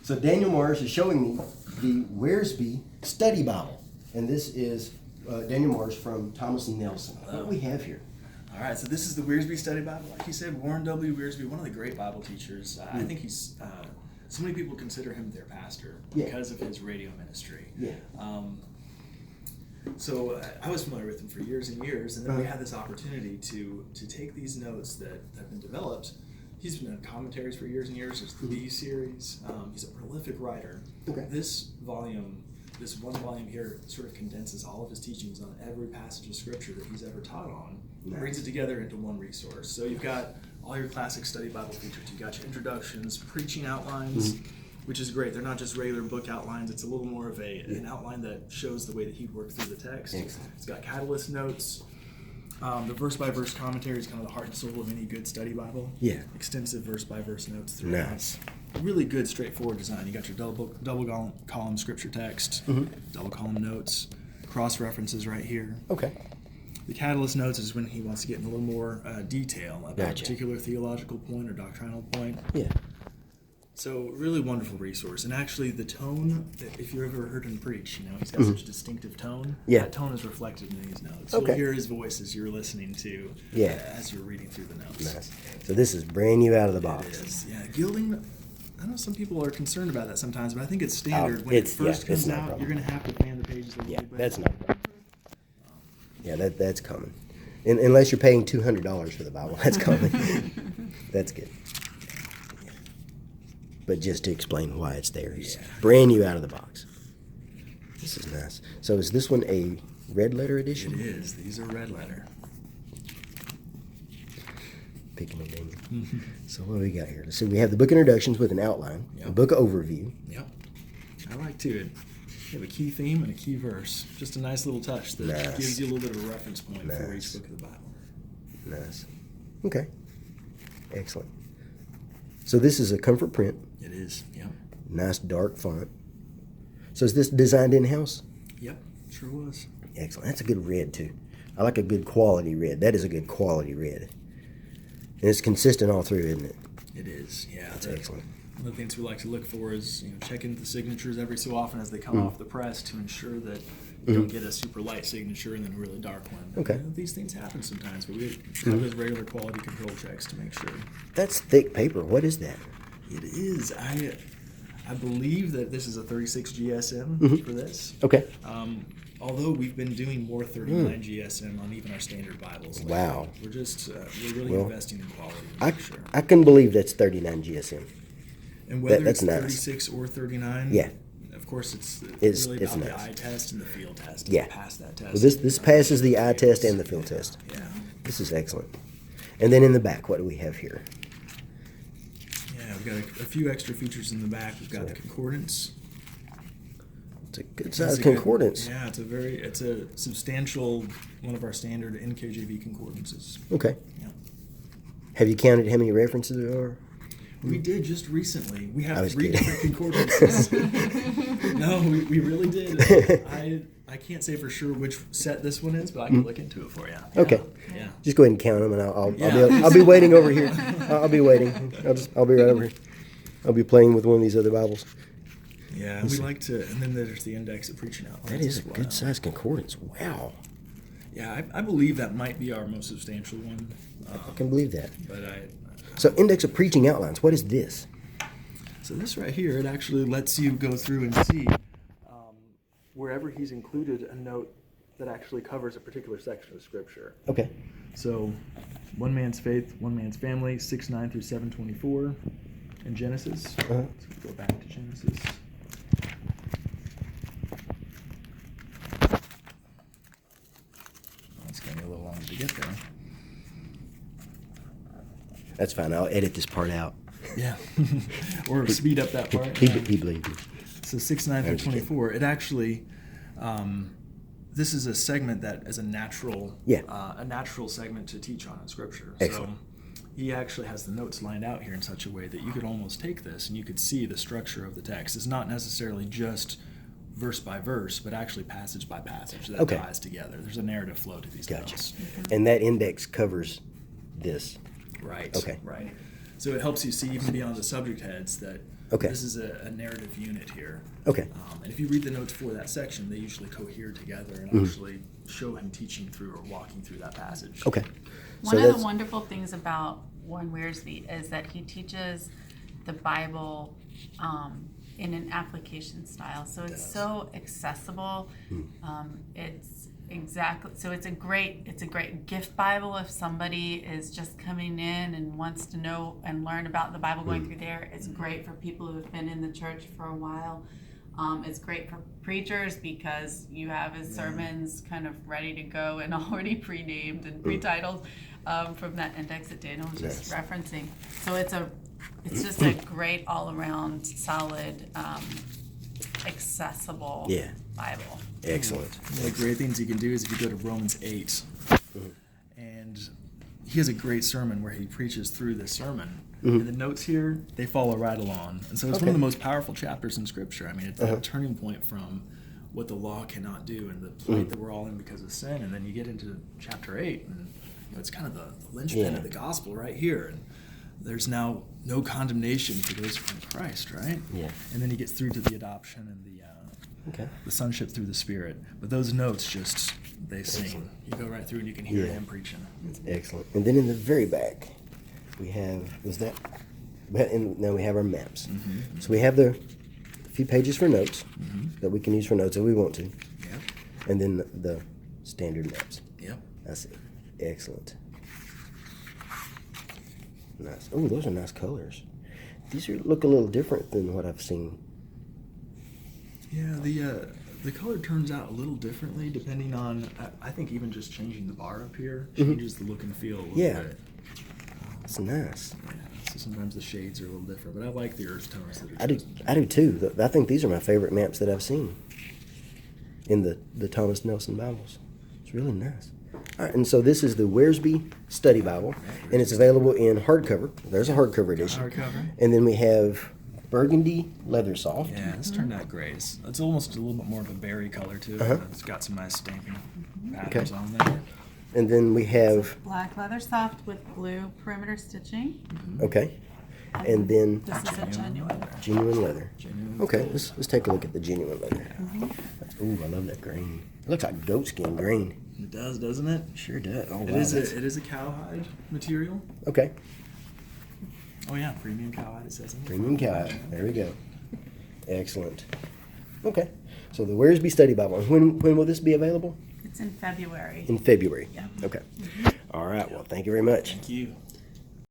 So Daniel Marrs is showing me the Wiersbe Study Bible. And this is Daniel Marrs from Thomas and Nelson. What do we have here? All right, so this is the Wiersbe Study Bible. Like you said, Warren W. Wiersbe, one of the great Bible teachers. I think he's, so many people consider him their pastor because of his radio ministry. Yeah. So I was familiar with him for years and years, and then we had this opportunity to take these notes that have been developed. He's been doing commentaries for years and years. There's the B series. He's a prolific writer. Okay. This one volume here sort of condenses all of his teachings on every passage of scripture that he's ever taught on. Nice. Brings it together into one resource. So you've got all your classic study Bible features. You've got your introductions, preaching outlines, which is great. They're not just regular book outlines. It's a little more of an outline that shows the way that he'd work through the text. Excellent. It's got catalyst notes. The verse-by-verse commentary is kind of the heart and soul of any good study Bible. Yeah. Extensive verse-by-verse notes throughout. Nice. Really good, straightforward design. You got your double column scripture text, double column notes, cross references right here. Okay. The catalyst notes is when he wants to get in a little more detail about a particular theological point or doctrinal point. Yeah. So really wonderful resource. And actually the tone, if you ever heard him preach, he's got such a distinctive tone. Yeah. That tone is reflected in these notes. Okay. You'll hear his voice as you're listening to, as you're reading through the notes. Nice. So this is brand new out of the box. It is. Yeah. Gilding, I know some people are concerned about that sometimes, but I think it's standard. When it first comes out, you're going to have to fan the pages a little bit. That's not a problem. Yeah, that's common. Unless you're paying $200 for the Bible, that's common. That's good. But just to explain why it's there, it's brand new out of the box. This is nice. So is this one a red letter edition? It is. These are red letter. Picking it in. So what do we got here? So we have the book introductions with an outline, a book overview. Yep. I like to. You have a key theme and a key verse. Just a nice little touch that gives you a little bit of a reference point for each book of the Bible. Nice. Okay. Excellent. So this is a comfort print. It is, yep. Nice dark font. So is this designed in-house? Yep, sure was. Excellent. That's a good red, too. I like a good quality red. That is a good quality red. And it's consistent all through, isn't it? It is, yeah. That's excellent. One of the things we like to look for is checking the signatures every so often as they come off the press to ensure that you don't get a super light signature and then a really dark one. Okay. These things happen sometimes, but we have those regular quality control checks to make sure. That's thick paper. What is that? It is. I believe that this is a 36 GSM for this. Okay. Although we've been doing more 39 GSM on even our standard Bibles. Lately. Wow. We're just we're really investing in quality. I can believe that's 39 GSM. And whether it's 36 or 39, of course it's really about the eye test and the field test. Yeah. Pass that test. Well, this passes the eye test and the field test. Yeah. This is excellent. And then in the back, what do we have here? Yeah, we've got a few extra features in the back. We've got the concordance. It's a good size concordance. It's a substantial one of our standard NKJV concordances. Okay. Yeah. Have you counted how many references there are? We did just recently. We have 3 different concordances. No, we really did. I can't say for sure which set this one is, but I can look into it for you. Yeah. Okay. Yeah. Just go ahead and count them, and I'll be waiting over here. I'll be waiting. I'll be right over here. I'll be playing with one of these other Bibles. Yeah, we like to. And then there's the index of preaching outlines. That is a good size concordance. Wow. Yeah, I believe that might be our most substantial one. I can believe that. But So index of preaching outlines, what is this? So this right here, it actually lets you go through and see wherever he's included a note that actually covers a particular section of Scripture. Okay. So one man's faith, one man's family, 6:9 through 7:24 in Genesis. So go back to Genesis. It's going to be a little longer to get there. That's fine. I'll edit this part out. Yeah. Or speed up that part. He believed me. So 6:9 through 24. It actually, this is a segment that is a natural segment to teach on in Scripture. Excellent. So he actually has the notes lined out here in such a way that you could almost take this and you could see the structure of the text. It's not necessarily just verse by verse, but actually passage by passage that ties together. There's a narrative flow to these notes. And that index covers this. Right. Okay. Right. So it helps you see even beyond the subject heads that Okay. This is a narrative unit here. Okay. And if you read the notes for that section, they usually cohere together and actually show him teaching through or walking through that passage. Okay. One of the wonderful things about Warren Wiersbe is that he teaches the Bible in an application style. So it's so accessible. It's a great gift Bible if somebody is just coming in and wants to know and learn about the Bible going through there. It's great for people who have been in the church for a while. It's great for preachers because you have his sermons kind of ready to go and already pre-named and pre-titled from that index that Daniel was just referencing. So it's just a great all-around solid accessible Bible. Excellent. One of the great things you can do is if you go to Romans 8, and he has a great sermon where he preaches through this sermon. And the notes here, they follow right along. And so it's one of the most powerful chapters in Scripture. I mean, it's a turning point from what the law cannot do and the plight that we're all in because of sin. And then you get into chapter 8, and it's kind of the linchpin of the gospel right here. And there's now no condemnation for those who are in Christ, right? Yeah. And then he gets through to the adoption and the sonship through the Spirit. But those notes just, they sing. You go right through and you can hear him preaching. That's excellent. And then in the very back, we have, now we have our maps. So we have a few pages for notes that we can use for notes if we want to. Yep. And then the standard maps. Yep. I see. Excellent. Nice. Oh, those are nice colors. These look a little different than what I've seen. Yeah, the color turns out a little differently depending on, I think even just changing the bar up here changes the look and feel a little bit. It's nice. Yeah, so sometimes the shades are a little different, but I like the earth tones that are I do too. I think these are my favorite maps that I've seen in the Thomas Nelson Bibles. It's really nice. All right, and so this is the Wiersbe Study Bible, and it's available in hardcover. There's a hardcover edition. Hardcover. And then we have burgundy leather soft. Yeah, it's turned out great. It's almost a little bit more of a berry color to it. It's got some nice stamping patterns on there. And then we have, Black leather soft with blue perimeter stitching. okay, and then This is a genuine. genuine leather. Genuine. Okay, let's take a look at the genuine leather. Ooh, I love that green. It looks like goatskin green. It does, doesn't it? Sure does. Oh, wow. It is a cowhide material. Okay, Oh yeah, premium cowhide it says. premium cowhide. There we go. Excellent. Okay, so the Wiersbe Study Bible. And when will this be available? It's in February. In February. Yeah. Okay. All right. Well, thank you very much. Thank you.